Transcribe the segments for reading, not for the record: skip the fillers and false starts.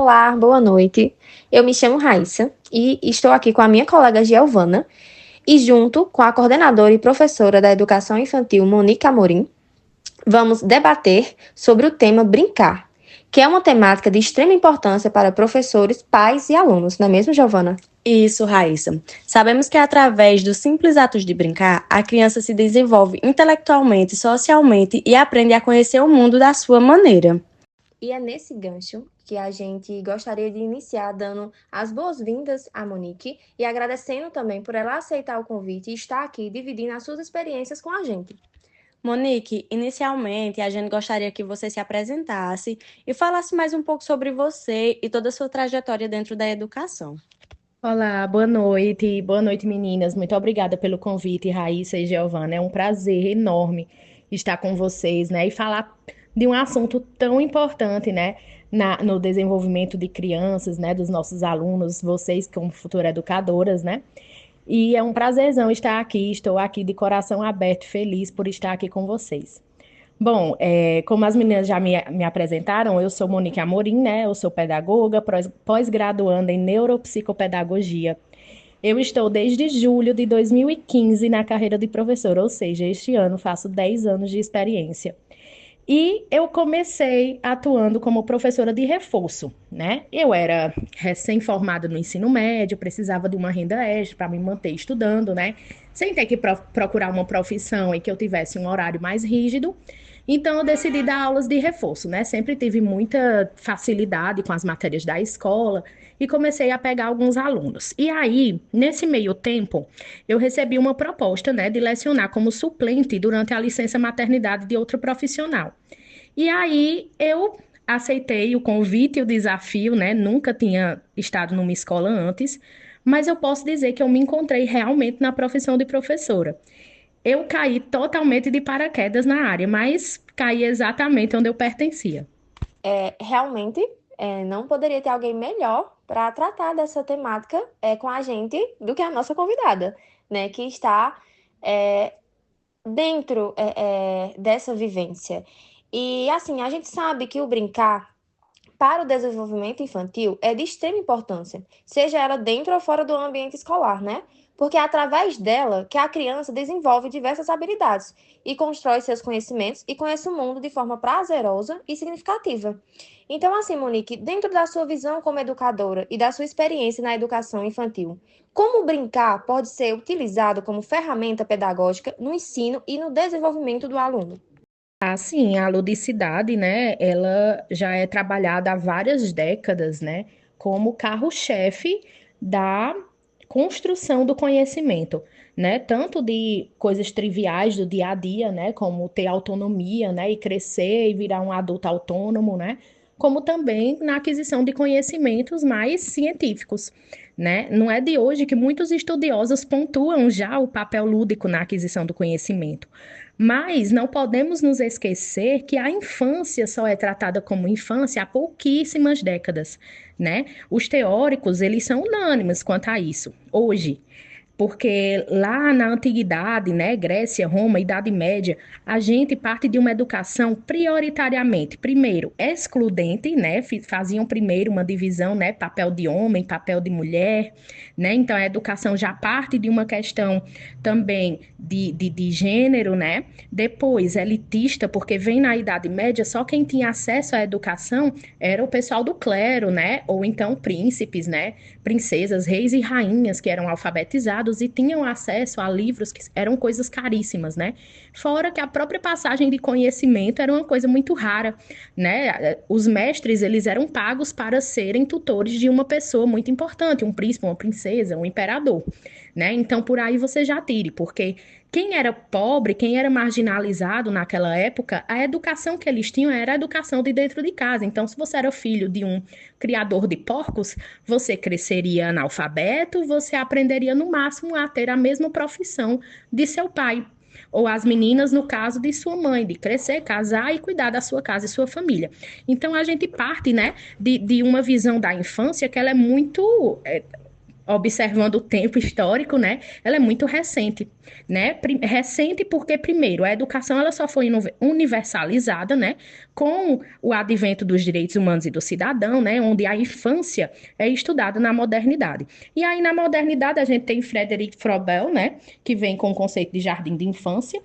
Olá, boa noite. Eu me chamo Raíssa e estou aqui com a minha colega Giovana e junto com a coordenadora e professora da Educação Infantil, Monique Amorim, vamos debater sobre o tema brincar, que é uma temática de extrema importância para professores, pais e alunos, não é mesmo, Giovana? Isso, Raíssa. Sabemos que através dos simples atos de brincar, a criança se desenvolve intelectualmente, socialmente e aprende a conhecer o mundo da sua maneira. E é nesse gancho que a gente gostaria de iniciar dando as boas-vindas à Monique e agradecendo também por ela aceitar o convite e estar aqui dividindo as suas experiências com a gente. Monique, inicialmente a gente gostaria que você se apresentasse e falasse mais um pouco sobre você e toda a sua trajetória dentro da educação. Olá, boa noite. Boa noite, meninas. Muito obrigada pelo convite, Raíssa e Giovana. É um prazer enorme estar com vocês, né? E falar de um assunto tão importante, né? No desenvolvimento de crianças, né? Dos nossos alunos, vocês como futuras educadoras, né? E é um prazerzão estar aqui. Estou aqui de coração aberto, feliz por estar aqui com vocês. Bom, como as meninas já me apresentaram, eu sou Monique Amorim, né? Eu sou pedagoga, pós-graduanda em neuropsicopedagogia. Eu estou desde julho de 2015 na carreira de professora, ou seja, este ano faço 10 anos de experiência. E eu comecei atuando como professora de reforço, né? Eu era recém-formada no ensino médio, precisava de uma renda extra para me manter estudando, né? Sem ter que procurar uma profissão em que eu tivesse um horário mais rígido. Então, eu decidi dar aulas de reforço, né? Sempre tive muita facilidade com as matérias da escola e comecei a pegar alguns alunos. E aí, nesse meio tempo, eu recebi uma proposta, né, de lecionar como suplente durante a licença maternidade de outro profissional. E aí eu aceitei o convite e o desafio, né? Nunca tinha estado numa escola antes, mas eu posso dizer que eu me encontrei realmente na profissão de professora. Eu caí totalmente de paraquedas na área, mas caí exatamente onde eu pertencia. Realmente, não poderia ter alguém melhor para tratar dessa temática com a gente do que a nossa convidada, né? Que está é, dentro dessa vivência. E assim, a gente sabe que o brincar para o desenvolvimento infantil é de extrema importância, seja ela dentro ou fora do ambiente escolar, né? Porque é através dela que a criança desenvolve diversas habilidades e constrói seus conhecimentos e conhece o mundo de forma prazerosa e significativa. Então, assim, Monique, dentro da sua visão como educadora e da sua experiência na educação infantil, como brincar pode ser utilizado como ferramenta pedagógica no ensino e no desenvolvimento do aluno? Assim, a ludicidade, né, ela já é trabalhada há várias décadas, né, como carro-chefe da construção do conhecimento, né, tanto de coisas triviais do dia a dia, né, como ter autonomia, né, e crescer e virar um adulto autônomo, né, como também na aquisição de conhecimentos mais científicos, né. Não é de hoje que muitos estudiosos pontuam já o papel lúdico na aquisição do conhecimento. Mas não podemos nos esquecer que a infância só é tratada como infância há pouquíssimas décadas, né? Os teóricos, eles são unânimes quanto a isso, hoje. Porque lá na antiguidade, né, Grécia, Roma, Idade Média, a gente parte de uma educação prioritariamente, primeiro, excludente, né, faziam primeiro uma divisão, né, papel de homem, papel de mulher, né, então a educação já parte de uma questão também de gênero, né, depois elitista, porque vem na Idade Média, só quem tinha acesso à educação era o pessoal do clero, né, ou então príncipes, né, princesas, reis e rainhas que eram alfabetizados e tinham acesso a livros que eram coisas caríssimas, né? Fora que a própria passagem de conhecimento era uma coisa muito rara, né? Os mestres, eles eram pagos para serem tutores de uma pessoa muito importante, um príncipe, uma princesa, um imperador, né? Então, por aí você já tire, porque quem era pobre, quem era marginalizado naquela época, a educação que eles tinham era a educação de dentro de casa. Então, se você era filho de um criador de porcos, você cresceria analfabeto, você aprenderia no máximo a ter a mesma profissão de seu pai. Ou as meninas, no caso de sua mãe, de crescer, casar e cuidar da sua casa e sua família. Então, a gente parte, né, de uma visão da infância que ela é muito observando o tempo histórico, né, ela é muito recente, né? Recente porque, primeiro, a educação ela só foi universalizada, né, com o advento dos direitos humanos e do cidadão, né, onde a infância é estudada na modernidade. E aí, na modernidade, a gente tem Frederic Froebel, né, que vem com o conceito de jardim de infância,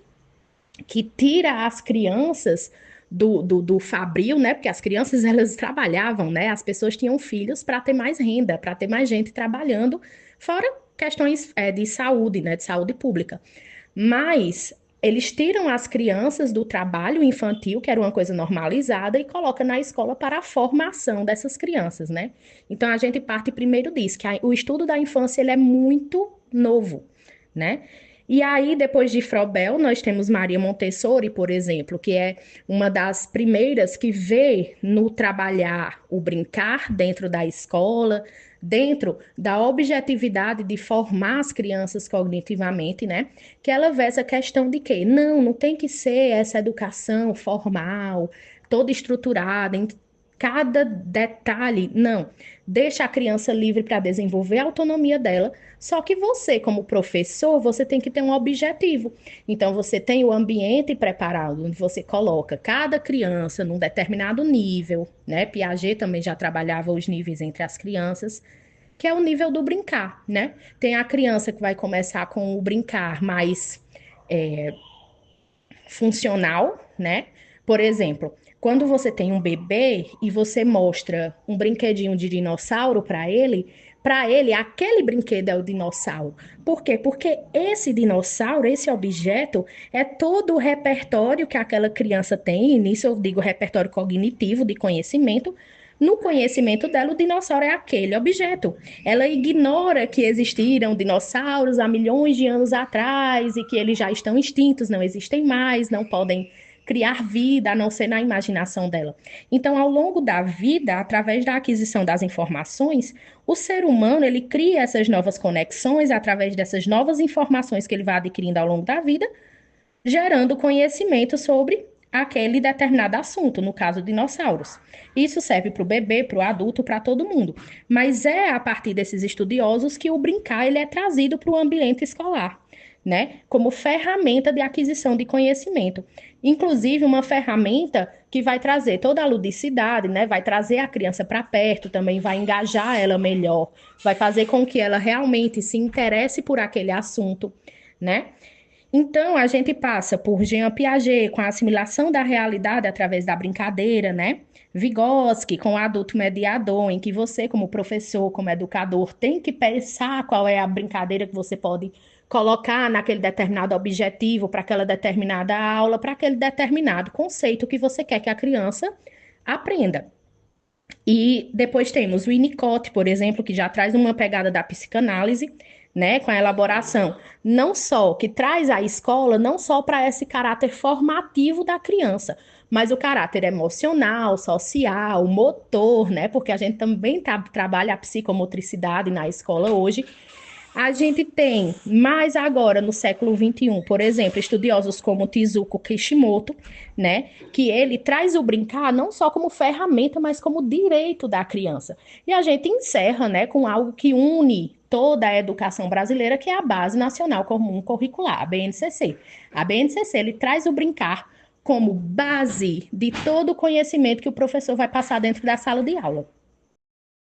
que tira as crianças do fabril, né? Porque as crianças elas trabalhavam, né? As pessoas tinham filhos para ter mais renda, para ter mais gente trabalhando, fora questões de saúde, né? De saúde pública. Mas eles tiram as crianças do trabalho infantil, que era uma coisa normalizada, e colocam na escola para a formação dessas crianças, né? Então a gente parte primeiro disso, que o estudo da infância ele é muito novo, né? E aí, depois de Froebel, nós temos Maria Montessori, por exemplo, que é uma das primeiras que vê no trabalhar o brincar dentro da escola, dentro da objetividade de formar as crianças cognitivamente, né? Que ela vê essa questão de que não tem que ser essa educação formal, toda estruturada, em cada detalhe, não. Deixa a criança livre para desenvolver a autonomia dela, só que você, como professor, você tem que ter um objetivo. Então, você tem o ambiente preparado, onde você coloca cada criança num determinado nível, né? Piaget também já trabalhava os níveis entre as crianças, que é o nível do brincar, né? Tem a criança que vai começar com o brincar mais funcional, né? Por exemplo, quando você tem um bebê e você mostra um brinquedinho de dinossauro para ele aquele brinquedo é o dinossauro. Por quê? Porque esse dinossauro, esse objeto é todo o repertório que aquela criança tem, e nisso eu digo repertório cognitivo de conhecimento. No conhecimento dela, o dinossauro é aquele objeto. Ela ignora que existiram dinossauros há milhões de anos atrás e que eles já estão extintos, não existem mais, não podem criar vida, a não ser na imaginação dela. Então, ao longo da vida, através da aquisição das informações, o ser humano ele cria essas novas conexões através dessas novas informações que ele vai adquirindo ao longo da vida, gerando conhecimento sobre aquele determinado assunto, no caso, dinossauros. Isso serve para o bebê, para o adulto, para todo mundo. Mas é a partir desses estudiosos que o brincar ele é trazido para o ambiente escolar, né? Como ferramenta de aquisição de conhecimento. Inclusive, uma ferramenta que vai trazer toda a ludicidade, né? Vai trazer a criança para perto, também vai engajar ela melhor, vai fazer com que ela realmente se interesse por aquele assunto, né? Então, a gente passa por Jean Piaget com a assimilação da realidade através da brincadeira, né? Vygotsky com o adulto mediador, em que você, como professor, como educador, tem que pensar qual é a brincadeira que você pode colocar naquele determinado objetivo, para aquela determinada aula, para aquele determinado conceito que você quer que a criança aprenda. E depois temos o Winnicott, por exemplo, que já traz uma pegada da psicanálise, né, com a elaboração, não só que traz a escola, não só para esse caráter formativo da criança, mas o caráter emocional, social, motor, né, porque a gente também trabalha a psicomotricidade na escola hoje, a gente tem, mais agora no século XXI, por exemplo, estudiosos como Tezuko Kishimoto, né, que ele traz o brincar não só como ferramenta, mas como direito da criança. E a gente encerra, né, com algo que une toda a educação brasileira, que é a Base Nacional Comum Curricular, a BNCC. A BNCC, ele traz o brincar como base de todo o conhecimento que o professor vai passar dentro da sala de aula.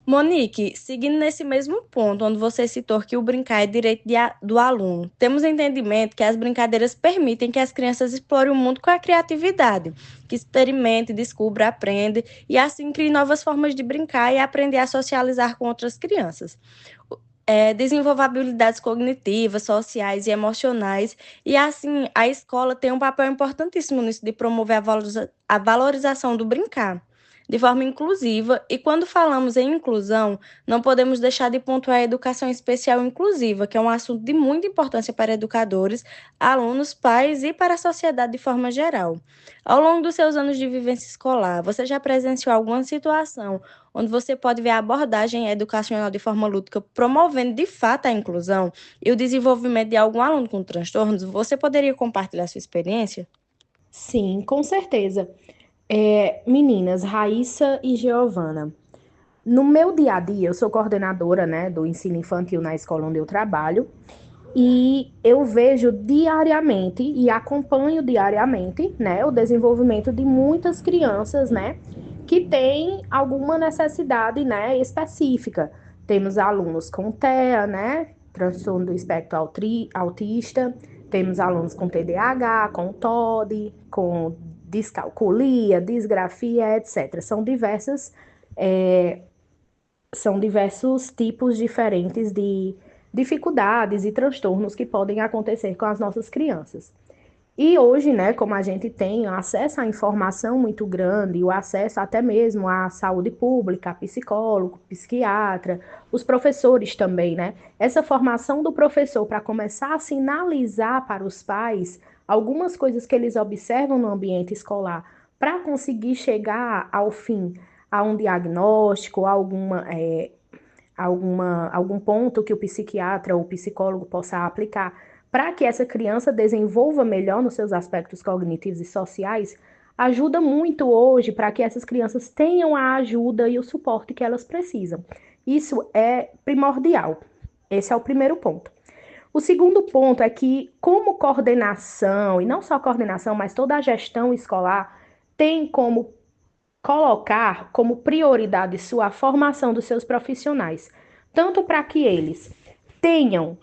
Monique, seguindo nesse mesmo ponto, onde você citou que o brincar é direito do aluno, temos entendimento que as brincadeiras permitem que as crianças explorem o mundo com a criatividade, que experimente, descubra, aprenda e assim crie novas formas de brincar e aprender a socializar com outras crianças. Desenvolver habilidades cognitivas, sociais e emocionais, e assim a escola tem um papel importantíssimo nisso de promover a valorização do brincar de forma inclusiva, e quando falamos em inclusão, não podemos deixar de pontuar a educação especial inclusiva, que é um assunto de muita importância para educadores, alunos, pais e para a sociedade de forma geral. Ao longo dos seus anos de vivência escolar, você já presenciou alguma situação onde você pode ver a abordagem educacional de forma lúdica, promovendo de fato a inclusão e o desenvolvimento de algum aluno com transtornos? Você poderia compartilhar sua experiência? Sim, com certeza. Meninas, Raíssa e Giovana, No meu dia a dia, eu sou coordenadora, né, do ensino infantil na escola onde eu trabalho, e eu vejo diariamente e acompanho diariamente, né, o desenvolvimento de muitas crianças, né, que têm alguma necessidade, né, específica. Temos alunos com TEA, né, transtorno do espectro autista, temos alunos com TDAH, com TOD, com descalculia, disgrafia, etc. É, são diversos tipos diferentes de dificuldades e transtornos que podem acontecer com as nossas crianças. E hoje, né, como a gente tem acesso à informação muito grande, o acesso até mesmo à saúde pública, a psicólogo, psiquiatra, os professores também, né? Essa formação do professor para começar a sinalizar para os pais algumas coisas que eles observam no ambiente escolar, para conseguir chegar ao fim a um diagnóstico, algum ponto que o psiquiatra ou o psicólogo possa aplicar para que essa criança desenvolva melhor nos seus aspectos cognitivos e sociais, ajuda muito hoje para que essas crianças tenham a ajuda e o suporte que elas precisam. Isso é primordial. Esse é o primeiro ponto. O segundo ponto é que, como coordenação, e não só coordenação, mas toda a gestão escolar, tem como colocar como prioridade sua formação dos seus profissionais, tanto para que eles tenham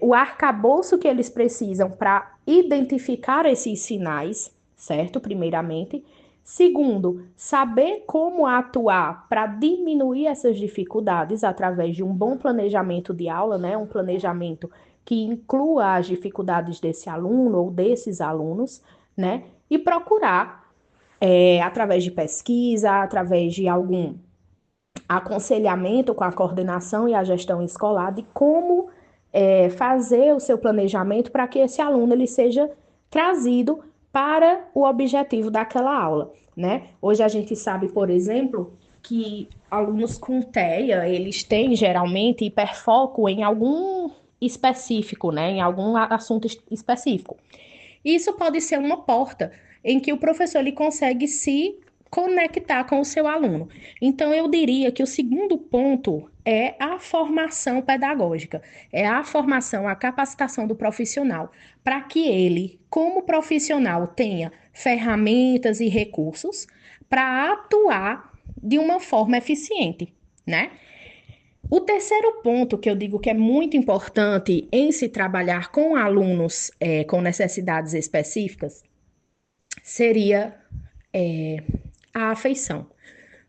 o arcabouço que eles precisam para identificar esses sinais, certo? Primeiramente. Segundo, saber como atuar para diminuir essas dificuldades através de um bom planejamento de aula, né? Um planejamento que inclua as dificuldades desse aluno ou desses alunos, né? E procurar através de pesquisa, através de algum aconselhamento com a coordenação e a gestão escolar de como fazer o seu planejamento para que esse aluno ele seja trazido para o objetivo daquela aula, né? Hoje a gente sabe, por exemplo, que alunos com TEA, eles têm geralmente hiperfoco em algum específico, né? Em algum assunto específico. Isso pode ser uma porta em que o professor ele consegue se conectar com o seu aluno. Então, eu diria que o segundo ponto é a formação pedagógica, é a formação, a capacitação do profissional, para que ele, como profissional, tenha ferramentas e recursos para atuar de uma forma eficiente, né? O terceiro ponto que eu digo que é muito importante em se trabalhar com alunos com necessidades específicas seria a afeição.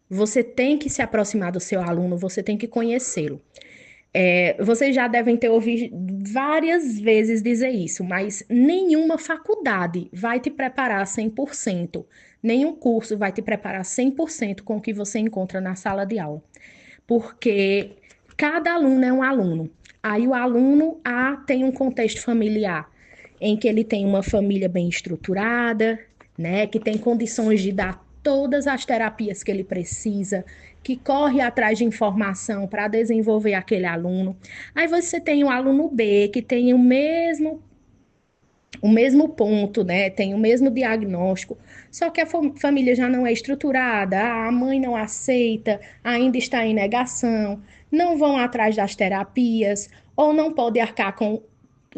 Você tem que se aproximar do seu aluno, você tem que conhecê-lo. Vocês já devem ter ouvido várias vezes dizer isso, mas nenhuma faculdade vai te preparar 100%, nenhum curso vai te preparar 100% com o que você encontra na sala de aula. Porque cada aluno é um aluno. Aí o aluno A tem um contexto familiar em que ele tem uma família bem estruturada, né, que tem condições de dar todas as terapias que ele precisa, que corre atrás de informação para desenvolver aquele aluno. Aí você tem o aluno B, que tem o mesmo ponto, né? Tem o mesmo diagnóstico, só que a família já não é estruturada, a mãe não aceita, ainda está em negação, não vão atrás das terapias, ou não pode arcar com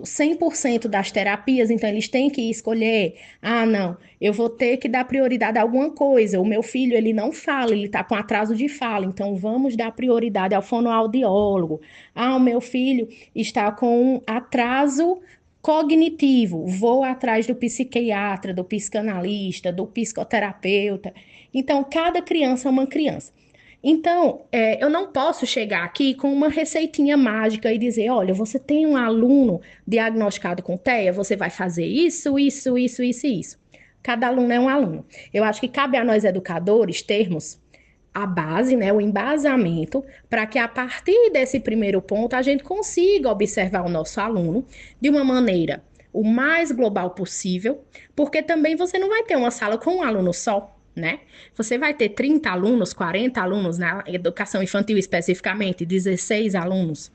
100% das terapias, então eles têm que escolher, não, eu vou ter que dar prioridade a alguma coisa, o meu filho, ele não fala, ele está com atraso de fala, então vamos dar prioridade ao fonoaudiólogo, o meu filho está com atraso cognitivo, vou atrás do psiquiatra, do psicanalista, do psicoterapeuta. Então, cada criança é uma criança. Então, eu não posso chegar aqui com uma receitinha mágica e dizer, olha, você tem um aluno diagnosticado com TEA, você vai fazer isso, isso, isso, isso e isso. Cada aluno é um aluno. Eu acho que cabe a nós educadores termos a base, né, o embasamento, para que a partir desse primeiro ponto a gente consiga observar o nosso aluno de uma maneira o mais global possível, porque também você não vai ter uma sala com um aluno só, né? Você vai ter 30 alunos, 40 alunos na educação infantil especificamente, 16 alunos.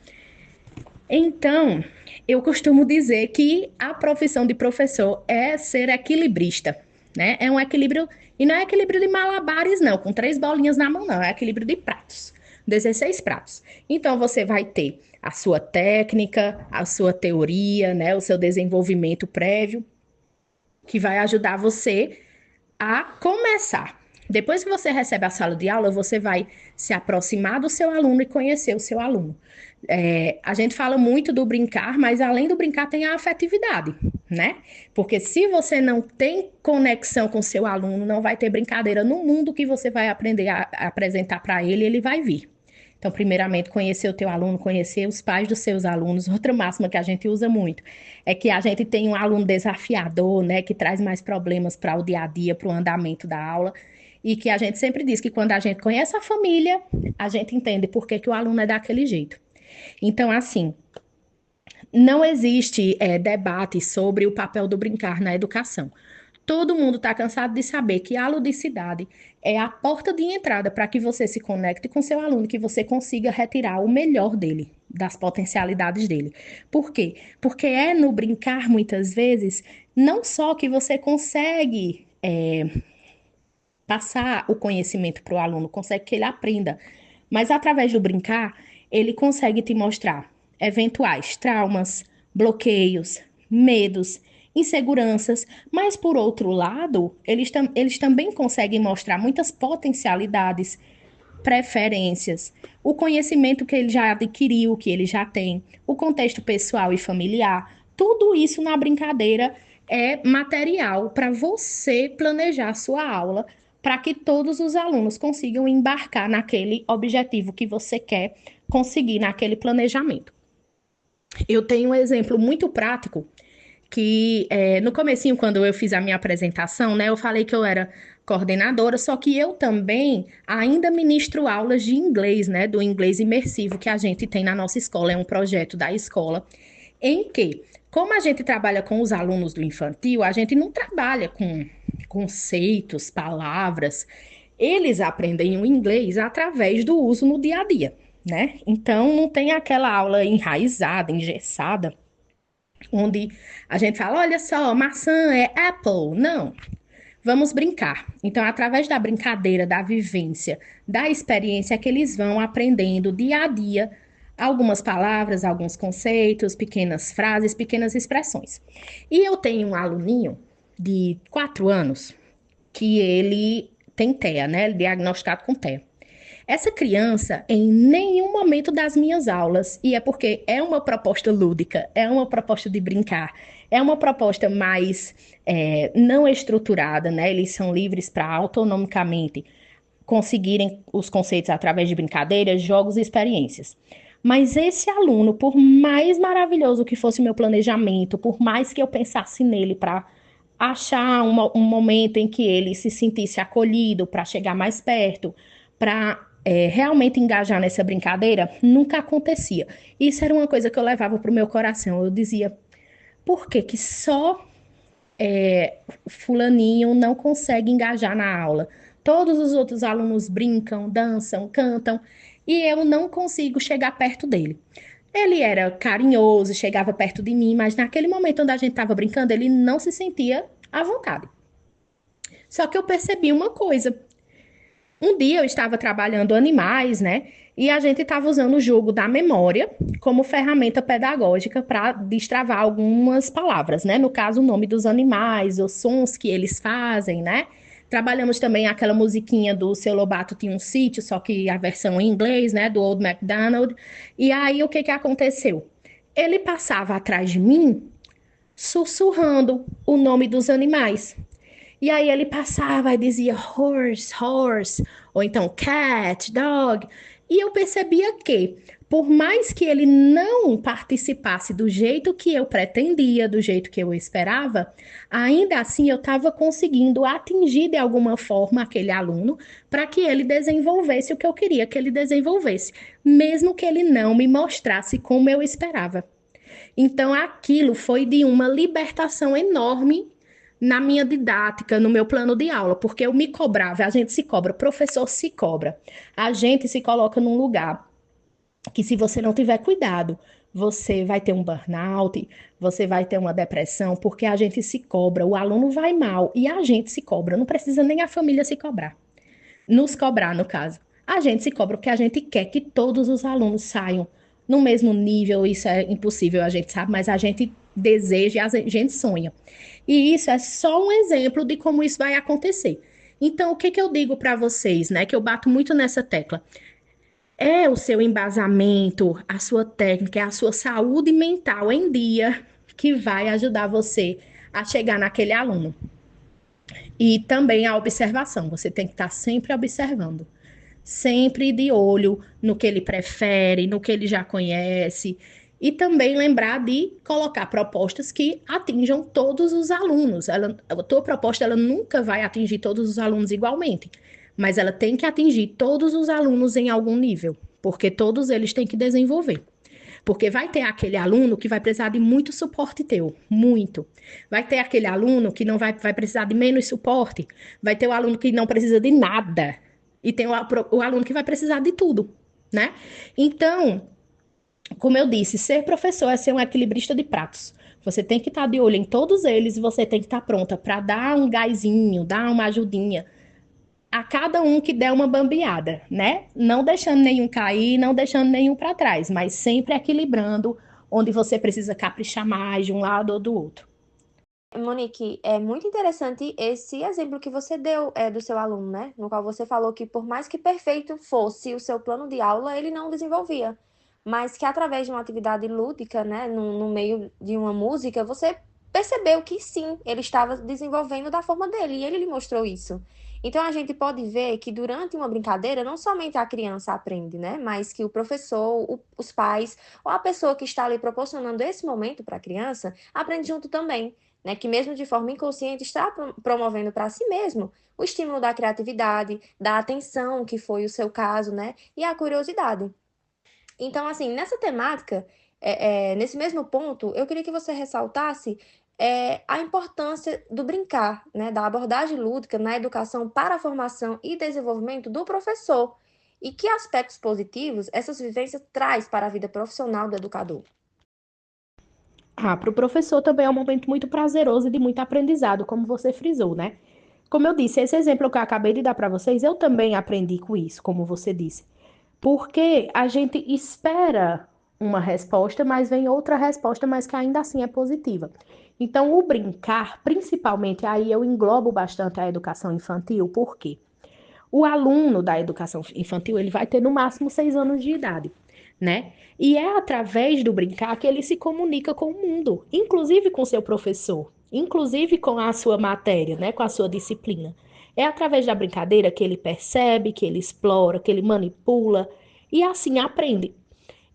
Então, eu costumo dizer que a profissão de professor é ser equilibrista, né? É um equilíbrio, e não é equilíbrio de malabares, não, com 3 bolinhas na mão, não, é equilíbrio de pratos, 16 pratos. Então, você vai ter a sua técnica, a sua teoria, né? O seu desenvolvimento prévio, que vai ajudar você a começar. Depois que você recebe a sala de aula, você vai se aproximar do seu aluno e conhecer o seu aluno. A gente fala muito do brincar, mas além do brincar tem a afetividade, né? Porque se você não tem conexão com o seu aluno, não vai ter brincadeira no mundo que você vai aprender a apresentar para ele, ele vai vir. Então, primeiramente, conhecer o teu aluno, conhecer os pais dos seus alunos. Outra máxima que a gente usa muito é que a gente tem um aluno desafiador, né, que traz mais problemas para o dia a dia, para o andamento da aula, e que a gente sempre diz que quando a gente conhece a família, a gente entende por que que o aluno é daquele jeito. Então, assim, não existe debate sobre o papel do brincar na educação. Todo mundo está cansado de saber que a ludicidade é a porta de entrada para que você se conecte com seu aluno, que você consiga retirar o melhor dele, das potencialidades dele. Por quê? Porque é no brincar, muitas vezes, não só que você consegue passar o conhecimento para o aluno, consegue que ele aprenda, mas através do brincar, ele consegue te mostrar eventuais traumas, bloqueios, medos, inseguranças, mas por outro lado, eles também conseguem mostrar muitas potencialidades, preferências, o conhecimento que ele já adquiriu, que ele já tem, o contexto pessoal e familiar, tudo isso na brincadeira é material para você planejar a sua aula, para que todos os alunos consigam embarcar naquele objetivo que você quer conseguir naquele planejamento. Eu tenho um exemplo muito prático que no comecinho, quando eu fiz a minha apresentação, né, eu falei que eu era coordenadora, só que eu também ainda ministro aulas de inglês, né, do inglês imersivo que a gente tem na nossa escola, é um projeto da escola, em que, como a gente trabalha com os alunos do infantil, a gente não trabalha com conceitos, palavras, eles aprendem o inglês através do uso no dia a dia, né? Então, não tem aquela aula enraizada, engessada, onde a gente fala, olha só, maçã é apple. Não, vamos brincar. Então, através da brincadeira, da vivência, da experiência, é que eles vão aprendendo dia a dia algumas palavras, alguns conceitos, pequenas frases, pequenas expressões. E eu tenho um aluninho de 4 anos que ele tem TEA, né? Ele é diagnosticado com TEA. Essa criança, em nenhum momento das minhas aulas, e é porque é uma proposta lúdica, é uma proposta de brincar, é uma proposta mais não estruturada, né? Eles são livres para autonomicamente conseguirem os conceitos através de brincadeiras, jogos e experiências. Mas esse aluno, por mais maravilhoso que fosse o meu planejamento, por mais que eu pensasse nele para achar um momento em que ele se sentisse acolhido, para chegar mais perto, para realmente engajar nessa brincadeira, nunca acontecia. Isso era uma coisa que eu levava para o meu coração. Eu dizia, por que que só fulaninho não consegue engajar na aula? Todos os outros alunos brincam, dançam, cantam, e eu não consigo chegar perto dele. Ele era carinhoso, chegava perto de mim, mas naquele momento onde a gente estava brincando, ele não se sentia à vontade. Só que eu percebi uma coisa. Um dia eu estava trabalhando animais, né? E a gente estava usando o jogo da memória como ferramenta pedagógica para destravar algumas palavras, né? No caso, o nome dos animais, os sons que eles fazem, né? Trabalhamos também aquela musiquinha do Seu Lobato Tinha um Sítio, só que a versão em inglês, né? Do Old MacDonald. E aí, o que que aconteceu? Ele passava atrás de mim, sussurrando o nome dos animais. E aí ele passava e dizia horse, horse, ou então cat, dog. E eu percebia que, por mais que ele não participasse do jeito que eu pretendia, do jeito que eu esperava, ainda assim eu estava conseguindo atingir de alguma forma aquele aluno para que ele desenvolvesse o que eu queria que ele desenvolvesse, mesmo que ele não me mostrasse como eu esperava. Então aquilo foi de uma libertação enorme na minha didática, no meu plano de aula, porque eu me cobrava, a gente se cobra, o professor se cobra, a gente se coloca num lugar que se você não tiver cuidado você vai ter um burnout, você vai ter uma depressão, porque a gente se cobra, o aluno vai mal e a gente se cobra, não precisa nem a família se cobrar, nos cobrar, no caso. A gente se cobra porque a gente quer que todos os alunos saiam no mesmo nível, isso é impossível, a gente sabe, mas a gente deseja e a gente sonha. E isso é só um exemplo de como isso vai acontecer. Então, o que que eu digo para vocês, né? Que eu bato muito nessa tecla. É o seu embasamento, a sua técnica, é a sua saúde mental em dia que vai ajudar você a chegar naquele aluno. E também a observação, você tem que estar sempre observando, sempre de olho no que ele prefere, no que ele já conhece, e também lembrar de colocar propostas que atinjam todos os alunos. A tua proposta ela nunca vai atingir todos os alunos igualmente, mas ela tem que atingir todos os alunos em algum nível, porque todos eles têm que desenvolver. Porque vai ter aquele aluno que vai precisar de muito suporte teu, muito. Vai ter aquele aluno que não vai precisar de menos suporte. Vai ter o aluno que não precisa de nada. E tem o aluno que vai precisar de tudo, né? Então, como eu disse, ser professor é ser um equilibrista de pratos. Você tem que estar de olho em todos eles e você tem que estar pronta para dar um gásinho, dar uma ajudinha a cada um que der uma bambeada, né? Não deixando nenhum cair, não deixando nenhum para trás, mas sempre equilibrando onde você precisa caprichar mais de um lado ou do outro. Monique, é muito interessante esse exemplo que você deu do seu aluno, né? No qual você falou que por mais que perfeito fosse o seu plano de aula, ele não desenvolvia. Mas que através de uma atividade lúdica, né, no meio de uma música, você percebeu que sim, ele estava desenvolvendo da forma dele, e ele lhe mostrou isso. Então a gente pode ver que durante uma brincadeira, não somente a criança aprende, né? Mas que o professor, os pais, ou a pessoa que está ali proporcionando esse momento para a criança, aprende junto também, né, que mesmo de forma inconsciente está promovendo para si mesmo o estímulo da criatividade, da atenção, que foi o seu caso, né, e a curiosidade. Então, assim, nessa temática, nesse mesmo ponto, eu queria que você ressaltasse a importância do brincar, né, da abordagem lúdica na educação para a formação e desenvolvimento do professor, e que aspectos positivos essas vivências traz para a vida profissional do educador. Para o professor também é um momento muito prazeroso e de muito aprendizado, como você frisou, né? Como eu disse, esse exemplo que eu acabei de dar para vocês, eu também aprendi com isso, como você disse. Porque a gente espera uma resposta, mas vem outra resposta, mas que ainda assim é positiva. Então, o brincar, principalmente, aí eu englobo bastante a educação infantil, por quê? O aluno da educação infantil, ele vai ter no máximo 6 anos de idade, né? E é através do brincar que ele se comunica com o mundo, inclusive com seu professor, inclusive com a sua matéria, né? Com a sua disciplina. É através da brincadeira que ele percebe, que ele explora, que ele manipula e assim aprende.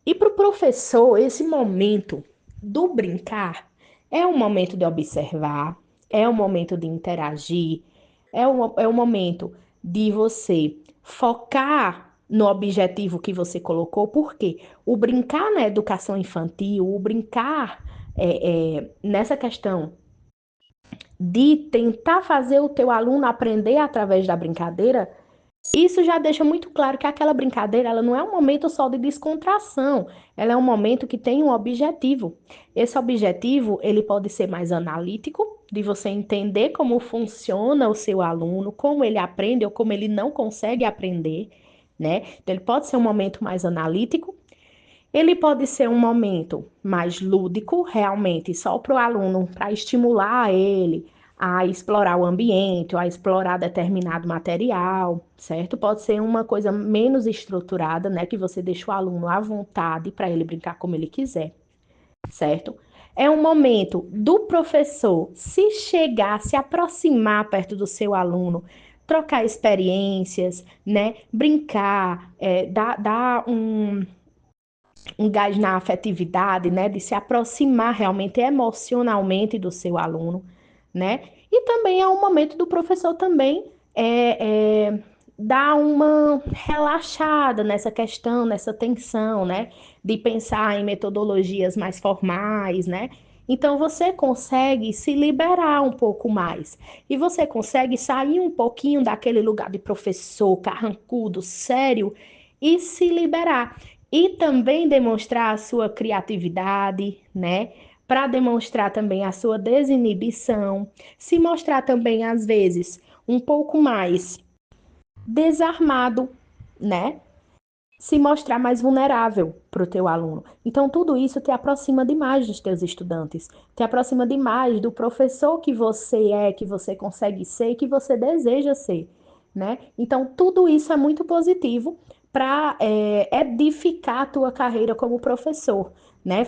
E para o professor, esse momento do brincar é um momento de observar, é um momento de interagir, é um momento de você focar no objetivo que você colocou, porque o brincar na educação infantil, o brincar nessa questão de tentar fazer o teu aluno aprender através da brincadeira, isso já deixa muito claro que aquela brincadeira, ela não é um momento só de descontração, ela é um momento que tem um objetivo. Esse objetivo, ele pode ser mais analítico, de você entender como funciona o seu aluno, como ele aprende ou como ele não consegue aprender, né? Então, ele pode ser um momento mais analítico, ele pode ser um momento mais lúdico, realmente, só para o aluno, para estimular ele a explorar o ambiente, ou a explorar determinado material, certo? Pode ser uma coisa menos estruturada, né? Que você deixa o aluno à vontade para ele brincar como ele quiser, certo? É um momento do professor se chegar, se aproximar perto do seu aluno, trocar experiências, né? Brincar, dar um gás na afetividade, né, de se aproximar realmente emocionalmente do seu aluno, né? E também é um momento do professor também dar uma relaxada nessa questão, nessa tensão, né? De pensar em metodologias mais formais, né? Então você consegue se liberar um pouco mais e você consegue sair um pouquinho daquele lugar de professor carrancudo, sério e se liberar. e também demonstrar a sua criatividade, né? Para demonstrar também a sua desinibição, se mostrar também, às vezes, um pouco mais desarmado, né? Se mostrar mais vulnerável para o teu aluno. Então, tudo isso te aproxima demais dos teus estudantes, te aproxima demais do professor que você é, que você consegue ser, que você deseja ser, né? Então, tudo isso é muito positivo para edificar a tua carreira como professor, né?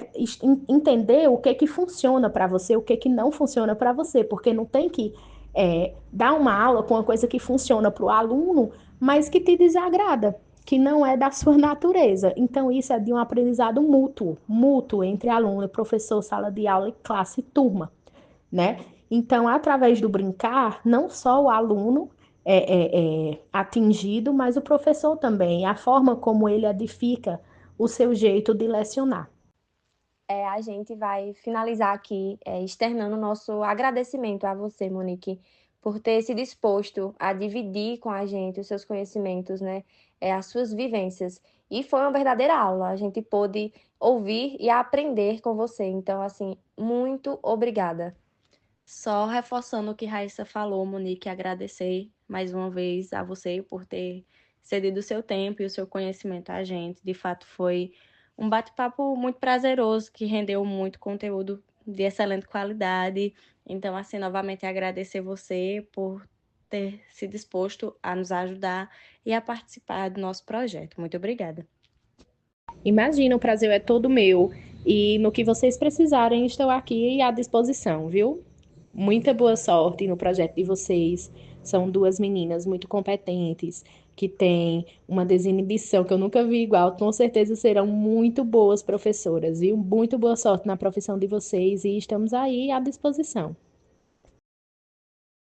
Entender o que funciona para você, o que não funciona para você, porque não tem que dar uma aula com uma coisa que funciona para o aluno, mas que te desagrada, que não é da sua natureza. Então, isso é de um aprendizado mútuo, mútuo entre aluno, professor, sala de aula, classe e turma, né? Então, através do brincar, não só o aluno é atingido, mas o professor também, a forma como ele edifica o seu jeito de lecionar. A gente vai finalizar aqui, externando nosso agradecimento a você, Monique, por ter se disposto a dividir com a gente os seus conhecimentos, né, as suas vivências. E foi uma verdadeira aula. A gente pôde ouvir e aprender com você. Então, assim, muito obrigada. Só reforçando o que Raíssa falou, Monique, agradecer mais uma vez a você por ter cedido o seu tempo e o seu conhecimento a gente. De fato, foi um bate-papo muito prazeroso, que rendeu muito conteúdo de excelente qualidade. Então, assim, novamente agradecer você por ter se disposto a nos ajudar e a participar do nosso projeto. Muito obrigada. Imagina, o prazer é todo meu. E no que vocês precisarem, estou aqui à disposição, viu? Muita boa sorte no projeto de vocês. São duas meninas muito competentes, que têm uma desinibição que eu nunca vi igual. Com certeza serão muito boas professoras, viu? Muito boa sorte na profissão de vocês e estamos aí à disposição.